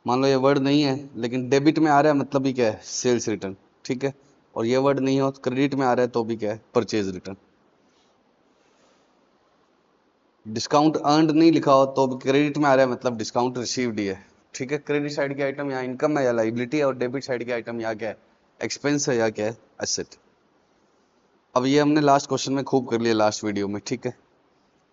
मान लो ये वर्ड नहीं है लेकिन डेबिट में आ रहा है, मतलब ही क्या है, सेल्स रिटर्न। ठीक है, और ये वर्ड नहीं हो, क्रेडिट में आ रहा है तो भी क्या है, परचेज रिटर्न। डिस्काउंट अर्नड नहीं लिखा हो तो भी क्रेडिट में आ रहा है, मतलब डिस्काउंट रिसीव्ड ही है। ठीक है, क्रेडिट साइड की आइटम यहाँ इनकम है या लाइबिलिटी है, और डेबिट साइड की आइटम यहाँ क्या है, एक्सपेंस है या क्या है, एसेट। अब ये हमने लास्ट क्वेश्चन में खूब कर लिया लास्ट वीडियो में। ठीक है,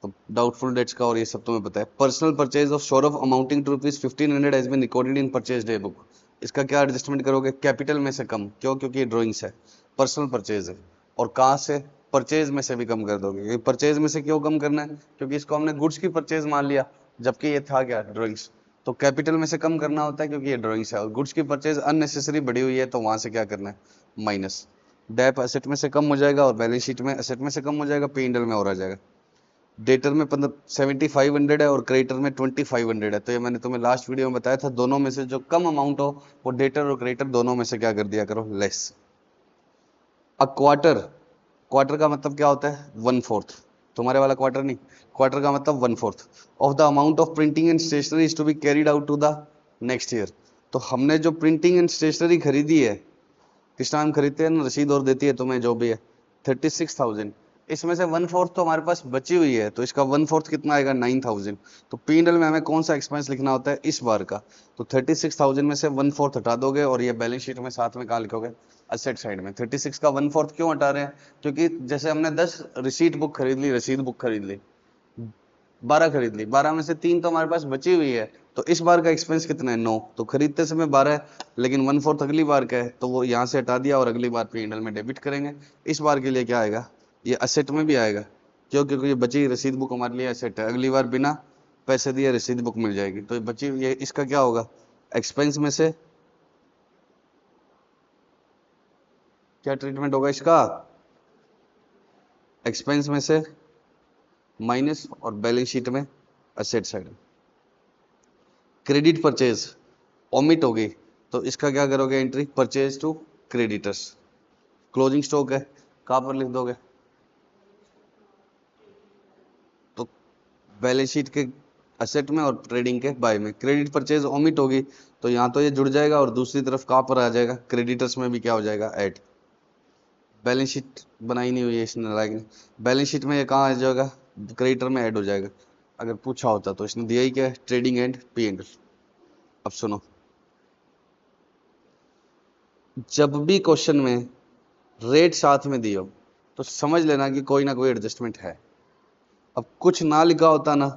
तो डाउटफुल डेट्स का और ये सब तुम्हें पता है। Personal purchase of Saurabh amounting to rupees 1500 has been recorded in purchase day book. इसका क्या एडजस्टमेंट करोगे, कैपिटल में से कम, क्यों, क्योंकि ये ड्रॉइंग्स है, पर्सनल परचेज है। और कहाँ से, परचेज में से भी कम कर दोगे। ये परचेज में से क्यों कम करना है, क्योंकि इसको हमने गुड्स की परचेज मान लिया, जबकि ये था क्या, ड्रॉइंग्स। तो कैपिटल में से कम करना होता है क्योंकि ये ड्रॉइंग्स है, और गुड्स की परचेज अननेसेसरी बढ़ी हुई है, तो वहां से क्या करना है, माइनस। डेप एसेट में से कम हो जाएगा और बैलेंस शीट में एसेट में से कम हो जाएगा, पी एंड एल में और आ जाएगा। डेटर में 7500 है और क्रेडिटर में 2500 है। तो ये मैंने तुम्हें लास्ट वीडियो में बताया था, दोनों में से जो कम अमाउंट हो वो डेटर और क्रेडिटर दोनों में से क्या कर दिया करो, लेस। अ क्वार्टर, क्वार्टर का मतलब क्या होता है, 1/4। तुम्हारे वाला क्वार्टर नहीं, क्वार्टर का मतलब 1/4 of the amount of printing and stationery is to be carried out to the next year. तो हमने जो प्रिंटिंग एंड स्टेशनरी खरीदी है, किस टाइम खरीदते हैं ना, रसीद और देती है तुम्हें जो भी है, 36,000। इसमें से 1/4 तो हमारे पास बची हुई है, तो इसका 1/4 कितना आएगा, 9,000। तो पी&एल में हमें कौन सा एक्सपेंस लिखना होता है, इस बार का। तो 36,000 में से 1/4 हटा दोगे और ये बैलेंस शीट में साथ में कहा लिखोगे, असेट साइड में। 36 का 1/4 क्यों हटा रहे हैं, क्योंकि जैसे हमने 10 रिसीट बुक खरीद ली, रसीद बुक खरीद ली, 12 खरीद ली, 12 में से 3 तो हमारे पास बची हुई है, तो इस बार का एक्सपेंस कितना है, 9। तो खरीदते समय 12 है, लेकिन 1/4 अगली बार का है, तो वो यहाँ से हटा दिया और अगली बार पी&एल में डेबिट करेंगे। इस बार के लिए क्या आएगा, ये असेट में भी आएगा, क्यों, क्योंकि ये बची रसीद बुक हमारे लिए असेट है, अगली बार बिना पैसे दिए रसीद बुक मिल जाएगी, तो ये बची, ये इसका क्या होगा, एक्सपेंस में से क्या ट्रीटमेंट होगा इसका, एक्सपेंस में से माइनस, और बैलेंस शीट में asset side. Credit purchase omit होगी, तो इसका क्या करोगे, entry purchase to creditors. Closing stock है, कहां पर लिख दोगे, तो बैलेंस शीट के असेट में और ट्रेडिंग के बाय में। क्रेडिट परचेज ओमिट होगी, तो यहाँ तो ये जुड़ जाएगा और दूसरी तरफ कहां पर आ जाएगा, क्रेडिटर्स में भी क्या हो जाएगा, ऐड। बैलेंस शीट बनाई नहीं हुई है इसने, लाइक बैलेंस शीट में ये कहाँ आ जाएगा, क्रेडिटर में ऐड हो जाएगा। अगर पूछा होता तो इसने दिया ही क्या है, trading and P and L. अब सुनो, जब भी क्वेश्चन में रेट साथ में दियो तो समझ लेना कि कोई ना कोई एडजस्टमेंट है। अब कुछ ना लिखा होता ना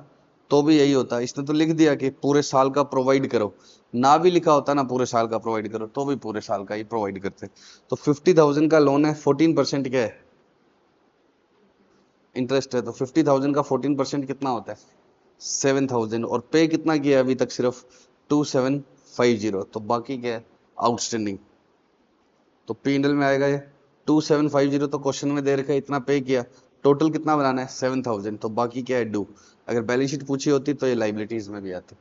तो भी यही होता, इसने तो लिख दिया कि पूरे साल का प्रोवाइड करो, ना भी लिखा होता ना पूरे साल का प्रोवाइड करो तो भी पूरे साल का ही प्रोवाइड करते। तो 50,000 का लोन है, 14% क्या है, इंटरेस्ट है। तो 50,000 का 14% कितना होता है, 7,000। और पे कितना किया है अभी तक, सिर्फ 2750। तो बाकी क्या है, आउटस्टैंडिंग। तो पी एंड एल में आएगा ये 2750। तो क्वेश्चन में दे रखा है इतना पे किया, टोटल कितना बनाना है 7,000। तो बाकी क्या है, डू। अगर बैलेंस शीट पूछी होती तो ये लाइबिलिटीज में भी आती।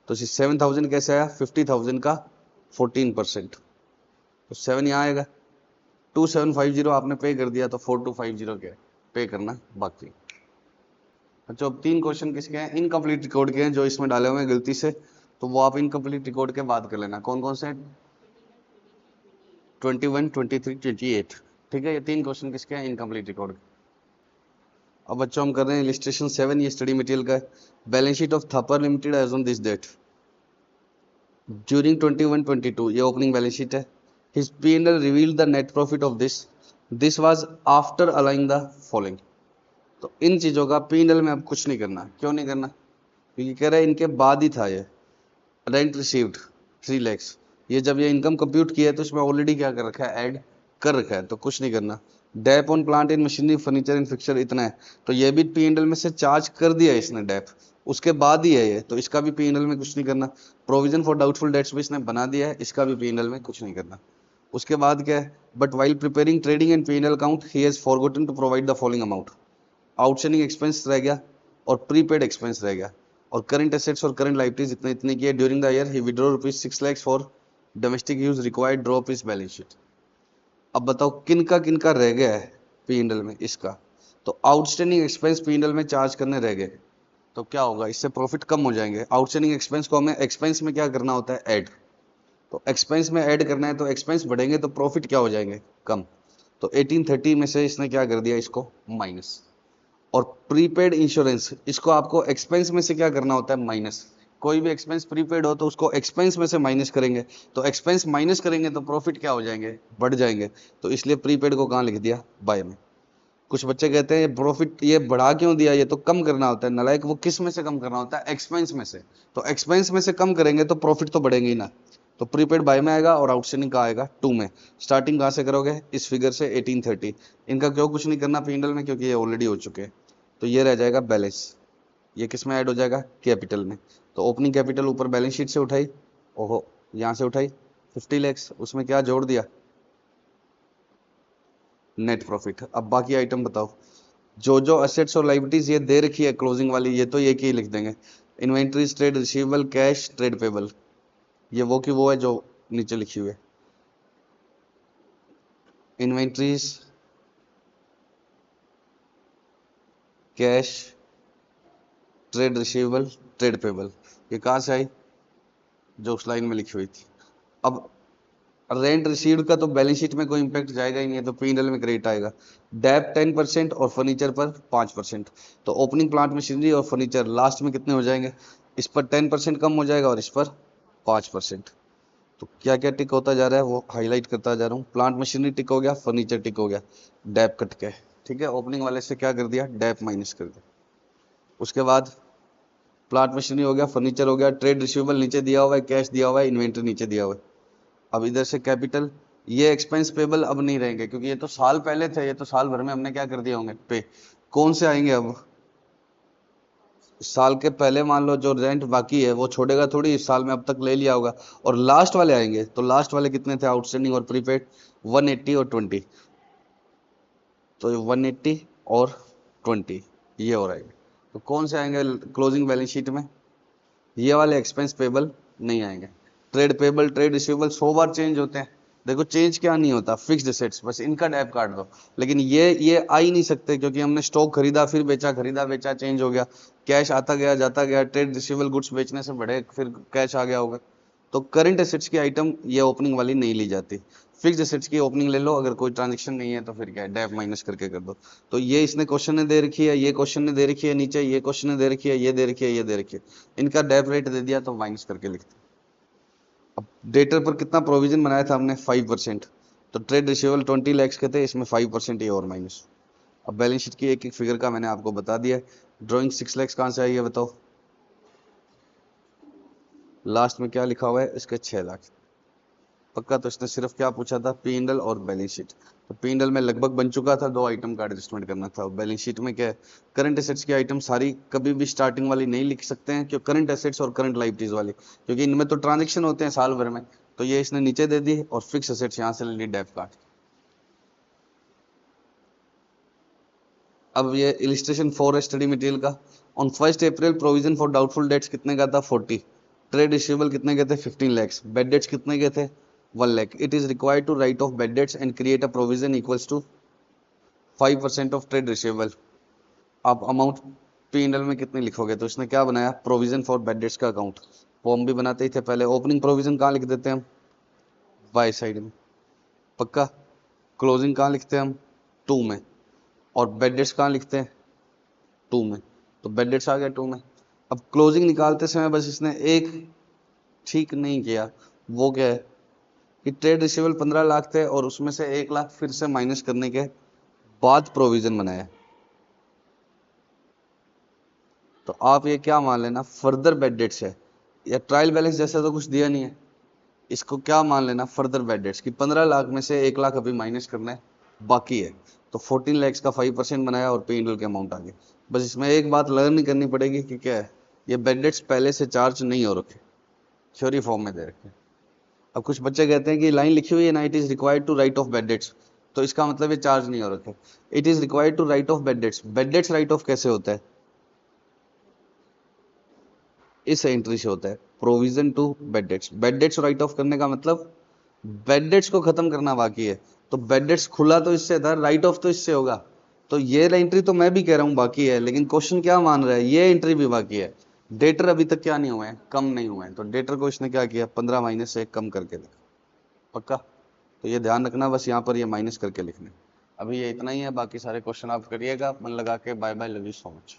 तो 7,000 कैसे आया, 50,000 का 14%। तो 7 यहाँ आएगा, 2750 आपने पे कर दिया, तो 4250 क्या है, पे करना बाकी। अच्छा, अब 3 क्वेश्चन किसके हैं, इनकम्प्लीट रिकॉर्ड के हैं, जो इसमें डाले हुए हैं गलती से, तो वो आप इनकम्प्लीट रिकॉर्ड के बाद कर लेना। कौन कौन से, 21, 23, 28। ठीक है, ये 3 क्वेश्चन किसके हैं, इनकम्प्लीट रिकॉर्ड। अब बच्चों हम कर रहे हैं इलिस्ट्रेशन 7, ये स्टडी मटेरियल का है। Balance sheet of Thapar limited as on this date during 21-22, ये ओपनिंग बैलेंस शीट है। His P&L revealed the net profit of this was after allowing the following. तो इन चीजों का P&L में अब कुछ नहीं करना। क्यों नहीं करना, क्योंकि कह रहा है इनके बाद ही था ये रेंट रिसीव्ड 3 lakhs। ये जब ये इनकम कंप्यूट किया है तो इसमें ऑलरेडी क्या कर रखा है, ऐड कर रखा है, तो कुछ नहीं करना। Dep on plant in machinery furniture in fixture इतना है, तो ये भी P&L में से चार्ज कर दिया है इसने, डेप उसके बाद ही है ये, तो इसका भी P&L में कुछ नहीं करना। प्रोविजन फॉर डाउटफुल डेट्स भी इसने बना दिया है, इसका भी P&L में कुछ नहीं करना। उसके बाद क्या है, but while preparing trading and P&L account he has forgotten to provide the following amount. Outstanding expense रह गया और प्रीपेड एक्सपेंस रह गया, और करंट एसेट्स और करंट लाइबिलिटीज इतने इतने की है। During the year he withdraw ₹6 lakhs for domestic use required drop is balance sheet. अब बताओ किन का रह गया है P&L में इसका, तो आउटस्टैंडिंग एक्सपेंस P&L में चार्ज करने रह गए, तो क्या होगा, इससे प्रॉफिट कम हो जाएंगे। आउटस्टैंडिंग एक्सपेंस को हमें एक्सपेंस में क्या करना होता है, ऐड। तो एक्सपेंस में ऐड करना है, तो एक्सपेंस बढ़ेंगे तो प्रॉफिट क्या हो जाएंगे, कम। तो 1830 में से इसने क्या कर दिया, इसको माइनस। और प्रीपेड इंश्योरेंस, इसको आपको एक्सपेंस में से क्या करना होता है, माइनस। कोई भी एक्सपेंस प्रीपेड हो तो उसको एक्सपेंस में से माइनस करेंगे, तो एक्सपेंस माइनस करेंगे तो प्रॉफिट क्या हो जाएंगे, बढ़ जाएंगे। तो इसलिए प्रीपेड को कहाँ लिख दिया, बाय में। कुछ बच्चे कहते हैं प्रॉफिट ये बढ़ा क्यों दिया, ये तो कम करना होता है। नालायक, वो किस में से कम करना होता है, एक्सपेंस में से। तो एक्सपेंस में से कम करेंगे तो प्रॉफिट तो बढ़ेंगे ही ना। तो प्रीपेड बाय में आएगा और आउटस्टैंडिंग का आएगा 2 में। स्टार्टिंग कहाँ से करोगे, इस फिगर से 1830। इनका क्यों कुछ नहीं करना P&L में, क्योंकि ये ऑलरेडी हो चुके हैं। तो ये रह जाएगा बैलेंस, ये किस में ऐड हो जाएगा, कैपिटल में। तो ओपनिंग कैपिटल ऊपर बैलेंस शीट से उठाई, ओहो यहाँ से उठाई 50 lakhs, उसमें क्या जोड़ दिया, नेट प्रॉफिट। अब बाकी आइटम बताओ, जो असेट्स और लाइबिलिटीज ये दे रखी है क्लोजिंग वाली, ये तो ये की लिख देंगे। Inventories, trade receivable, cash, trade payable, ये वो की वो है जो नीचे लिखी हुई है। Inventories, cash, trade receivable, trade payable, ये कहाँ से आई, जो उस लाइन में लिखी हुई थी। अब रेंट रिसीव्ड का तो बैलेंस शीट में कोई इंपैक्ट जाएगा ही नहीं, तो P&L में क्रेडिट आएगा। डेप 10% और फर्नीचर पर 5%। तो ओपनिंग प्लांट मशीनरी और फर्नीचर लास्ट में कितने हो जाएंगे, इस पर 10% कम हो जाएगा और इस पर 5%। तो क्या क्या टिक होता जा रहा है वो हाईलाइट करता जा रहा हूँ। प्लांट मशीनरी टिक हो गया, फर्नीचर टिक हो गया, डेप कट के। ठीक है, ओपनिंग वाले से क्या कर दिया, डेप माइनस कर दिया। उसके बाद प्लांट मशीनरी हो गया, फर्नीचर हो गया, ट्रेड रिसीवेबल नीचे दिया हुआ है, कैश दिया हुआ है, इन्वेंट्री नीचे दिया हुआ है। अब इधर से कैपिटल, ये एक्सपेंस पेबल अब नहीं रहेंगे, क्योंकि ये तो साल पहले थे, ये तो साल भर में हमने क्या कर दिए होंगे पे। कौन से आएंगे अब, साल के पहले मान लो जो रेंट बाकी है वो छोड़ेगा थोड़ी, इस साल में अब तक ले लिया होगा। और लास्ट वाले आएंगे, तो लास्ट वाले कितने थे, आउटस्टैंडिंग और प्रीपेड 180 और 20। तो 180 और 20 ये हो रहेंगे। तो कौन से आएंगे क्लोजिंग बैलेंस शीट में, ये वाले एक्सपेंस पेबल नहीं आएंगे। ट्रेड पेबल, ट्रेड रिसीवेबल 100 बार चेंज होते हैं। देखो चेंज क्या नहीं होता, फिक्स्ड एसेट्स, बस इनका डेप काट दो। लेकिन ये आ ही नहीं सकते, क्योंकि हमने स्टॉक खरीदा फिर बेचा, खरीदा बेचा, चेंज हो गया। कैश आता गया जाता गया, ट्रेड रिसीवेबल गुड्स बेचने से बढ़े फिर कैश आ गया होगा। तो करंट एसेट्स की आइटम ये ओपनिंग वाली नहीं ली जाती। फिक्स एसेट्स की ओपनिंग ले लो, अगर कोई ट्रांजेक्शन नहीं है तो फिर क्या है, डेप माइनस करके कर दो। तो ये इसने क्वेश्चन ने दे रखी है, ये क्वेश्चन ने दे रखी है नीचे, ये क्वेश्चन ने दे रखी है, ये दे रखी है, ये दे रखी है, इनका डेप रेट दे दिया तो माइनस करके लिखते। अब डेटर पर कितना प्रोविजन बनाया था हमने, 5%। तो ट्रेड रिसीवेबल 20 लाख के थे, इसमें 5% ये और माइनस। अब बैलेंस शीट की एक एक फिगर का मैंने आपको बता दिया। ड्राइंग 6 लाख कहाँ से आई है बताओ, लास्ट में क्या लिखा हुआ है इसके 6 लाख। पक्का। तो इसने सिर्फ क्या पूछा था, पी एंड एल और बैलेंस शीट। तो पी एंड एल में लगभग बन चुका था, 2 आइटम का एडजस्टमेंट करना था। बैलेंस शीट में क्या है, करंट एसेट्स की आइटम सारी कभी भी स्टार्टिंग वाली नहीं लिख सकते हैं, क्यों, करंट एसेट्स और करंट लाइबिलिटीज वाली, क्योंकि इनमें तो ट्रांजेक्शन होते हैं साल भर में। तो ये इसने नीचे दे दी, और फिक्स एसेट्स यहाँ से ले ली डेप काट। अब ये इलिस्ट्रेशन 4 है स्टडी मटेरियल का। On 1 April provision for doubtful dates कितने का था, 40। ट्रेड रिसीवेबल कितने के थे, 15 लैक्स। बेड डेट्स कितने के थे, 1 lakh. It is required to write off bad debts and create a provision equals to 5% of trade receivable. आप अमाउंट पी एंड एल में कितने लिखोगे, तो इसने क्या बनाया, प्रोविजन फॉर बेड डेट्स का अकाउंट। वो हम भी बनाते ही थे पहले। ओपनिंग प्रोविजन कहाँ लिख देते हैं हम, बाय साइड में। पक्का। क्लोजिंग कहाँ लिखते हैं हम, 2 में। और बेड डेट्स कहाँ लिखते हैं, 2 में। तो बेड डेट्स आ गया 2 में। अब क्लोजिंग निकालते समय बस इसने एक ठीक नहीं किया, वो क्या है कि ट्रेड रिसीवेबल 15 लाख थे, और उसमें से 1 लाख फिर से माइनस करने के बाद प्रोविजन बनाया। तो आप ये क्या मान लेना, फर्दर बेड डेट्स है, या ट्रायल बैलेंस जैसा तो कुछ दिया नहीं है, इसको क्या मान लेना, फर्दर बेड डेट्स की 15 लाख में से 1 लाख अभी माइनस करना है, बाकी है। तो 14 लैक्स का 5% बनाया, और पे एंड के अमाउंट आ गए। बस इसमें एक बात लर्न करनी पड़ेगी कि क्या है, ये बेड डेट्स पहले से चार्ज नहीं हो रखे, थ्योरी फॉर्म में दे रखे। अब कुछ बच्चे कहते हैं कि लाइन लिखी हुई है ना, it is required to write off bad debts, तो इसका मतलब ये चार्ज नहीं हो रखे। It is required to write off bad debts. Bad debts write off कैसे होता है, इस एंट्री से होता है, provision to bad debts. Bad debts write off करने का मतलब बेड डेट्स को खत्म करना बाकी है। तो बेड डेट्स खुला तो इससे था, राइट ऑफ तो इससे होगा। तो ये एंट्री तो मैं भी कह रहा हूँ बाकी है, लेकिन क्वेश्चन क्या मान रहा है, ये एंट्री भी बाकी है। डेटर अभी तक क्या नहीं हुए हैं, कम नहीं हुए हैं। तो डेटर को इसने क्या किया, 15 माइनस से कम करके लिखा। पक्का। तो ये ध्यान रखना, बस यहाँ पर ये माइनस करके लिखने। अभी ये इतना ही है, बाकी सारे क्वेश्चन आप करिएगा मन लगा के। Bye bye, love you so much.